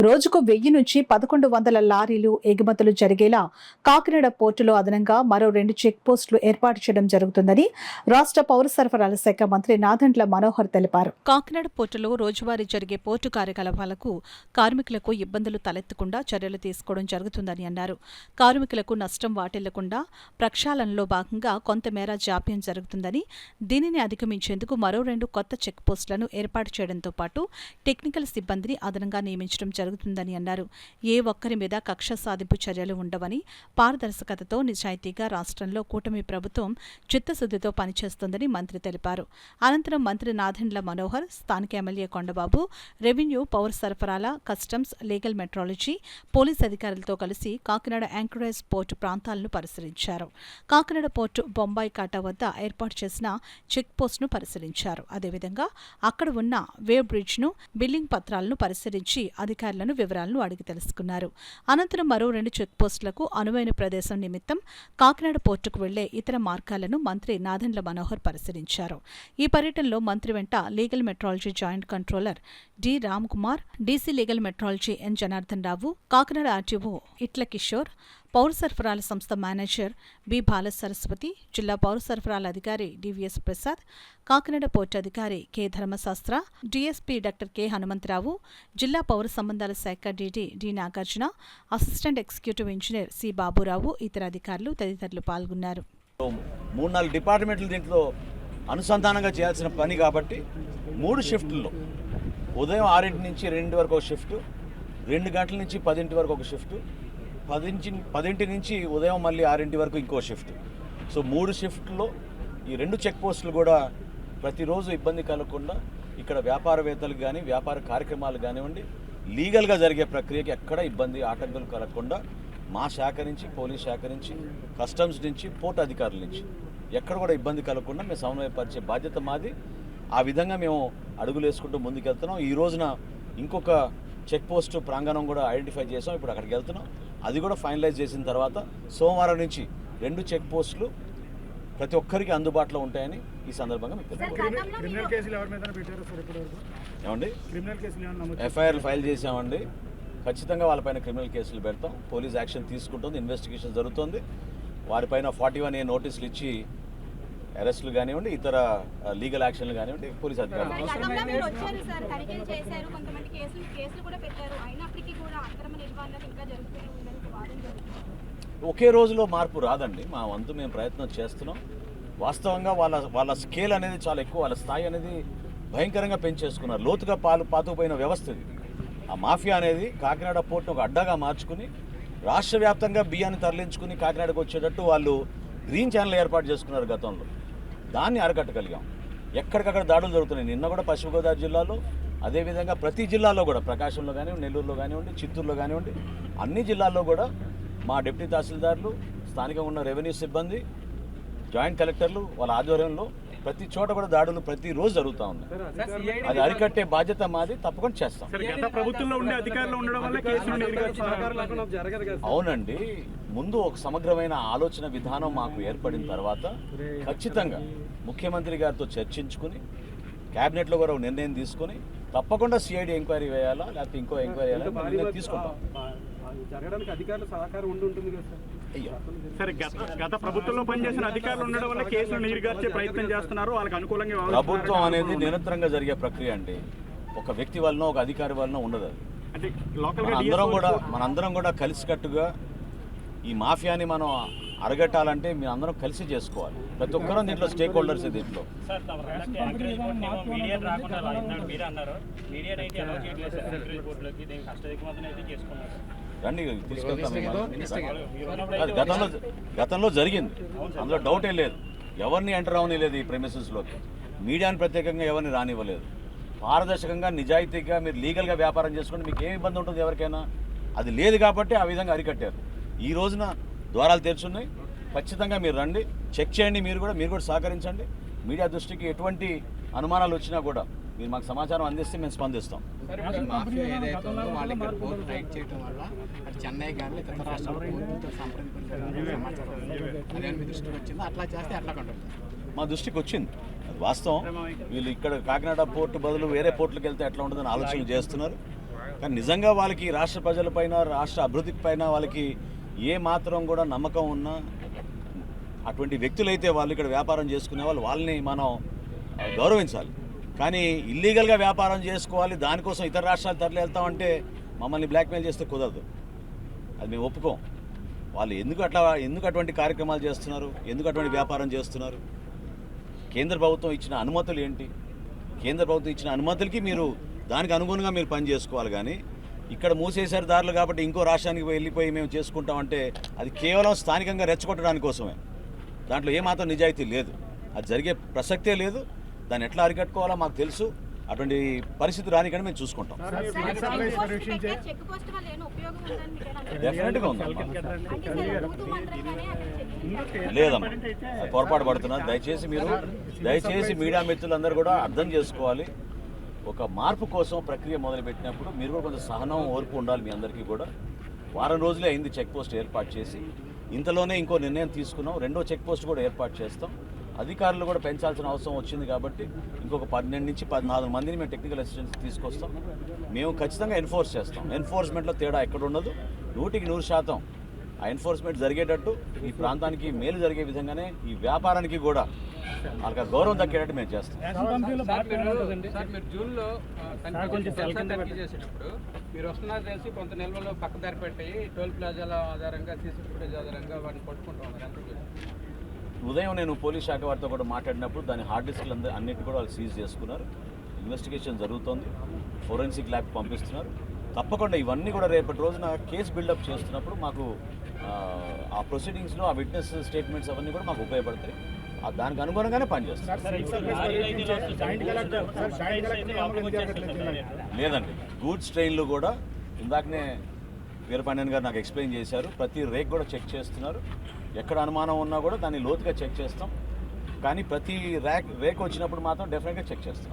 రోజుకు 1000 నుంచి 1100 లారీలు ఎగుమతులు జరిగేలా కాకినాడ పోర్టులో అదనంగా మరో 2 చెక్ పోస్టులు ఏర్పాటు చేయడం జరుగుతుందని రాష్ట్ర పౌర సరఫరాల శాఖ మంత్రి నాదెండ్ల మనోహర్ తెలిపారు. కాకినాడ పోర్టులో రోజువారీ జరిగే పోర్టు కార్యకలాపాలకు కార్మికులకు ఇబ్బందులు తలెత్తకుండా చర్యలు తీసుకోవడం జరుగుతుందని అన్నారు. కార్మికులకు నష్టం వాటిల్లకుండా ప్రక్షాళనలో భాగంగా కొంతమేర జాప్యం జరుగుతుందని, దీనిని అధిగమించేందుకు మరో 2 కొత్త చెక్ పోస్టులను ఏర్పాటు చేయడంతో పాటు టెక్నికల్ సిబ్బందిని అదనంగా నియమించడం జరుగుతుందని అన్నారు. ఏ ఒక్కరి మీద కక్ష సాధింపు చర్యలు ఉండవని, పారదర్శకతతో నిజాయితీగా రాష్ట్రంలో కూటమి ప్రభుత్వం చిత్తశుద్ధితో పనిచేస్తోందని మంత్రి తెలిపారు. అనంతరం మంత్రి నాదెండ్ల మనోహర్ స్థానిక ఎమ్మెల్యే కొండబాబు, రెవెన్యూ, పౌర సరఫరాల, కస్టమ్స్, లీగల్ మెట్రాలజీ, పోలీస్ అధికారులతో కలిసి కాకినాడ యాంకరేజ్ పోర్టు ప్రాంతాలను పరిశీలించారు. కాకినాడ పోర్టు బొంబాయి కాటా వద్ద ఏర్పాటు చేసిన చెక్ పోస్టును పరిశీలించారు. అదేవిధంగా అక్కడ ఉన్న వేవ్ బ్రిడ్జ్ను, బిల్లింగ్ పత్రాలను పరిశీలించి అధికారులను వివరాలను అడిగి తెలుసుకున్నారు. అనంతరం మరో 2 చెక్ పోస్టులకు అనువైన ప్రదేశం నిమిత్తం కాకినాడ పోర్టుకు వెళ్లే ఇతర మార్గాలను మంత్రి నాదెండ్ల మనోహర్ పరిశీలించారు. ఈ పర్యటనలో మంత్రి వెంట legal metrology joint controller D Ramkumar, DC legal metrology N Janardhan Rao, Kakinada RTO Itla Kishore, పౌర సరఫరాల సంస్థ మేనేజర్ బి బాలసరస్వతి, జిల్లా పౌర సరఫరాల అధికారి డివిఎస్ ప్రసాద్, కాకినాడ పోర్టు అధికారి K Dharmasastra, DSP doctor K Hanumantharao, జిల్లా పౌర సంబంధాల శాఖ DD D Nagarjuna, assistant executive engineer C Baburao, ఇతర అధికారులు తదితరులు పాల్గొన్నారు. 3-4 డిపార్ట్మెంట్లు దీంట్లో అనుసంధానంగా చేయాల్సిన పని కాబట్టి 3 షిఫ్టుల్లో ఉదయం 6 నుంచి 2 వరకు ఒక షిఫ్ట్, 2 గంటల నుంచి 10 వరకు ఒక షిఫ్ట్, 10 నుంచి ఉదయం మళ్ళీ 6 వరకు ఇంకో షిఫ్ట్. సో 3 షిఫ్ట్లో ఈ 2 చెక్ పోస్టులు కూడా ప్రతిరోజు ఇబ్బంది కలగకుండా ఇక్కడ వ్యాపారవేత్తలకు కానీ వ్యాపార కార్యక్రమాలు కానివ్వండి, లీగల్గా జరిగే ప్రక్రియకి ఎక్కడ ఇబ్బంది ఆటంకాలు కలగకుండా మా శాఖ నుంచి, పోలీస్ శాఖ నుంచి, కస్టమ్స్ నుంచి, పోర్టు అధికారుల నుంచి ఎక్కడ కూడా ఇబ్బంది కలగకుండా మేము సమన్వయపరిచే బాధ్యత మాది. ఆ విధంగా మేము అడుగులు వేసుకుంటూ ముందుకెళ్తున్నాం. ఈ రోజున ఇంకొక చెక్ పోస్ట్ ప్రాంగణం కూడా ఐడెంటిఫై చేసాం. ఇప్పుడు అక్కడికి వెళ్తున్నాం. అది కూడా ఫైనలైజ్ చేసిన తర్వాత సోమవారం నుంచి 2 చెక్ పోస్టులు ప్రతి ఒక్కరికి అందుబాటులో ఉంటాయని ఈ సందర్భంగా మీకు ఏమండి ఎఫ్ఐఆర్లు ఫైల్ చేసామండి. ఖచ్చితంగా వాళ్ళపైన క్రిమినల్ కేసులు పెడతాం. పోలీస్ యాక్షన్ తీసుకుంటుంది, ఇన్వెస్టిగేషన్ జరుగుతుంది. వారిపైన 41A నోటీసులు ఇచ్చి అరెస్టులు కానివ్వండి, ఇతర లీగల్ యాక్షన్లు కానివ్వండి పోలీస్ అధికారులు. ఒకే రోజులో మార్పు రాదండి. మా వంతు మేము ప్రయత్నం చేస్తున్నాం. వాస్తవంగా వాళ్ళ స్కేల్ అనేది చాలా ఎక్కువ, వాళ్ళ స్థాయి అనేది భయంకరంగా పెంచేసుకున్నారు. లోతుగా పాతుకుపోయిన వ్యవస్థ ఇది. ఆ మాఫియా అనేది కాకినాడ పోర్టును ఒక అడ్డాగా మార్చుకుని రాష్ట్ర వ్యాప్తంగా బియ్యాన్ని తరలించుకుని కాకినాడకు వచ్చేటట్టు వాళ్ళు గ్రీన్ ఛానల్ ఏర్పాటు చేసుకున్నారు గతంలో. దాన్ని అరకట్టగలిగాం. ఎక్కడికక్కడ దాడులు జరుగుతున్నాయి. నిన్న కూడా పశ్చిమ గోదావరి జిల్లాలో, అదేవిధంగా ప్రతి జిల్లాలో కూడా, ప్రకాశంలో కానివ్వండి, నెల్లూరులో కానివ్వండి, చిత్తూరులో కానివ్వండి, అన్ని జిల్లాల్లో కూడా మా డిప్యూటీ తహసీల్దార్లు, స్థానికంగా ఉన్న రెవెన్యూ సిబ్బంది, జాయింట్ కలెక్టర్లు వాళ్ళ ఆధ్వర్యంలో ప్రతి చోట కూడా దాడులు ప్రతిరోజు జరుగుతూ ఉన్నాయి. అది అరికట్టే బాధ్యత మాది. తప్పకుండా చేస్తాం. అవునండి. ముందు ఒక సమగ్రమైన ఆలోచన విధానం మాకు ఏర్పడిన తర్వాత ఖచ్చితంగా ముఖ్యమంత్రి గారితో చర్చించుకుని క్యాబినెట్లో కూడా ఒక నిర్ణయం తీసుకుని తప్పకుండా సిఐడి ఎంక్వైరీ వేయాలా, లేకపోతే ఇంకో ఎంక్వైరీ వేయాలా తీసుకుంటాం. జరగడానికి అధికారుల సహకారం ఉంటుంది కదా సార్. గత ప్రభుత్వంలో పనిచేసిన అధికారులు ఉండడం వల్ల కేసులు నీరుగార్చే ప్రయత్నం చేస్తున్నారు. వాళ్ళకి అనుకూలంగా ప్రభుత్వం అనేది నిరంతరంగా జరిగే ప్రక్రియ అండి. ఒక వ్యక్తి వలన, ఒక అధికారి వలన ఉండదు. అంటే మనందరం కూడా కలిసికట్టుగా ఈ మాఫియాని మనం అరగట్టాలంటే మీ అందరం కలిసి చేసుకోవాలి. ప్రతి ఒక్కరూ దీంట్లో స్టేక్ హోల్డర్స్. దీంట్లో రండి తీసుకెళ్తాం. గతంలో జరిగింది, అందులో డౌటే లేదు. ఎవరిని ఎంటర్ అవనిలేదు ఈ ప్రెమిసెస్లోకి. మీడియాని ప్రత్యేకంగా ఎవరిని రానివ్వలేదు. పారదర్శకంగా, నిజాయితీగా మీరు లీగల్గా వ్యాపారం చేసుకుంటే మీకు ఏం ఇబ్బంది ఉంటుంది ఎవరికైనా? అది లేదు కాబట్టి ఆ విధంగా అరికట్టారు. ఈ రోజున ద్వారాలు తెరుచున్నాయి. ఖచ్చితంగా మీరు రండి, చెక్ చేయండి. మీరు కూడా సహకరించండి. మీడియా దృష్టికి ఎటువంటి అనుమానాలు వచ్చినా కూడా మీరు మాకు సమాచారం అందిస్తే మేము స్పందిస్తాం. మాఫియా ఏదైతే ఉందో వాళ్ళు ఇక్కడ పోర్టు రైట్ చేయడం వల్ల అటు చెన్నై కానీ ఇతర రాష్ట్రాల పోర్టులతో అదే మీ దృష్టికి వచ్చిందో అట్లా చేస్తే అట్లా కంట్రోల్ మా దృష్టికి వచ్చింది. అది వాస్తవం. వీళ్ళు ఇక్కడ కాకినాడ పోర్టు బదులు వేరే పోర్టులకు వెళ్తే ఎట్లా ఉంటుందని ఆలోచన చేస్తున్నారు. కానీ నిజంగా వాళ్ళకి రాష్ట్ర ప్రజలపైన రాష్ట్ర అభివృద్ధికి పైన వాళ్ళకి ఏ మాత్రం కూడా నమ్మకం ఉన్నా అటువంటి వ్యక్తులైతే వాళ్ళు ఇక్కడ వ్యాపారం చేసుకునే వాళ్ళని మనం గౌరవించాలి. కానీ ఇల్లీగల్గా వ్యాపారం చేసుకోవాలి, దానికోసం ఇతర రాష్ట్రాలు తరలి వెళ్తామంటే మమ్మల్ని బ్లాక్మెయిల్ చేస్తే కుదరదు, అది మేము ఒప్పుకోం. వాళ్ళు ఎందుకు అటువంటి కార్యక్రమాలు చేస్తున్నారు, ఎందుకు అటువంటి వ్యాపారం చేస్తున్నారు? కేంద్ర ప్రభుత్వం ఇచ్చిన అనుమతులు ఏంటి? కేంద్ర ప్రభుత్వం ఇచ్చిన అనుమతులకి మీరు దానికి అనుగుణంగా మీరు పని చేసుకోవాలి. కానీ ఇక్కడ మూసేశారు దారులు కాబట్టి ఇంకో రాష్ట్రానికి వెళ్ళిపోయి మేము చేసుకుంటామంటే అది కేవలం స్థానికంగా రెచ్చగొట్టడానికి కోసమే, దాంట్లో ఏమాత్రం నిజాయితీ లేదు, అది జరిగే ప్రసక్తే లేదు. దాన్ని ఎట్లా అరికట్టుకోవాలో మాకు తెలుసు, అటువంటి పరిస్థితి రానికని మేము చూసుకుంటాం. డెఫినెట్గా ఉందమ్మా, లేదమ్మా, పొరపాటు పడుతున్నారు. దయచేసి మీడియా మిత్రులందరూ కూడా అర్థం చేసుకోవాలి. ఒక మార్పు కోసం ప్రక్రియ మొదలుపెట్టినప్పుడు మీరు కూడా కొంచెం సహనం, ఓర్పు ఉండాలి. మీ అందరికీ కూడా వారం రోజులే అయింది చెక్ పోస్ట్ ఏర్పాటు చేసి, ఇంతలోనే ఇంకో నిర్ణయం తీసుకున్నాం, రెండో చెక్ పోస్ట్ కూడా ఏర్పాటు చేస్తాం. అధికారులు కూడా పెంచాల్సిన అవసరం వచ్చింది కాబట్టి ఇంకొక 12 నుంచి 14 మందిని మేము టెక్నికల్ అసిస్టెంట్స్ తీసుకొస్తాం. మేము ఖచ్చితంగా ఎన్ఫోర్స్ చేస్తాం. ఎన్ఫోర్స్మెంట్లో తేడా ఎక్కడ ఉండదు, 100% ఆ ఎన్ఫోర్స్మెంట్ జరిగేటట్టు, ఈ ప్రాంతానికి మేలు జరిగే విధంగానే ఈ వ్యాపారానికి కూడా వాళ్ళకి గౌరవం దక్కేటట్టు మేము చేస్తాం. మీరు జూన్లో తనిఖీ చేసేటప్పుడు మీరు వస్తున్నారు తెలిసి కొంత నిల్వలో పక్కదారి పెట్టి టోల్ ప్లాజాల ఆధారంగా సీసీ ఫుటేజ్ ఆధారంగా వాటిని పట్టుకుంటూ ఉన్నారు. ఉదయం నేను పోలీస్ శాఖ వారితో కూడా మాట్లాడినప్పుడు దాని హార్డ్ డిస్క్లు అన్నిటి కూడా వాళ్ళు సీజ్ చేసుకున్నారు. ఇన్వెస్టిగేషన్ జరుగుతోంది, ఫోరెన్సిక్ ల్యాబ్ పంపిస్తున్నారు. తప్పకుండా ఇవన్నీ కూడా రేపటి రోజున కేసు బిల్డప్ చేస్తున్నప్పుడు మాకు ఆ ప్రొసీడింగ్స్లో ఆ విట్నెస్ స్టేట్మెంట్స్ అవన్నీ కూడా మాకు ఉపయోగపడతాయి. దానికి అనుగుణంగానే పనిచేస్తాం. లేదండి, గూడ్స్ ట్రైన్లు కూడా ఇందాకనే వీరపాండ్యన్ గారు నాకు ఎక్స్ప్లెయిన్ చేశారు. ప్రతి రేక్ కూడా చెక్ చేస్తున్నారు. ఎక్కడ అనుమానం ఉన్నా కూడా దాన్ని లోతుగా చెక్ చేస్తాం. కానీ ప్రతి రేక్ వచ్చినప్పుడు మాత్రం డెఫినెట్గా చెక్ చేస్తాం.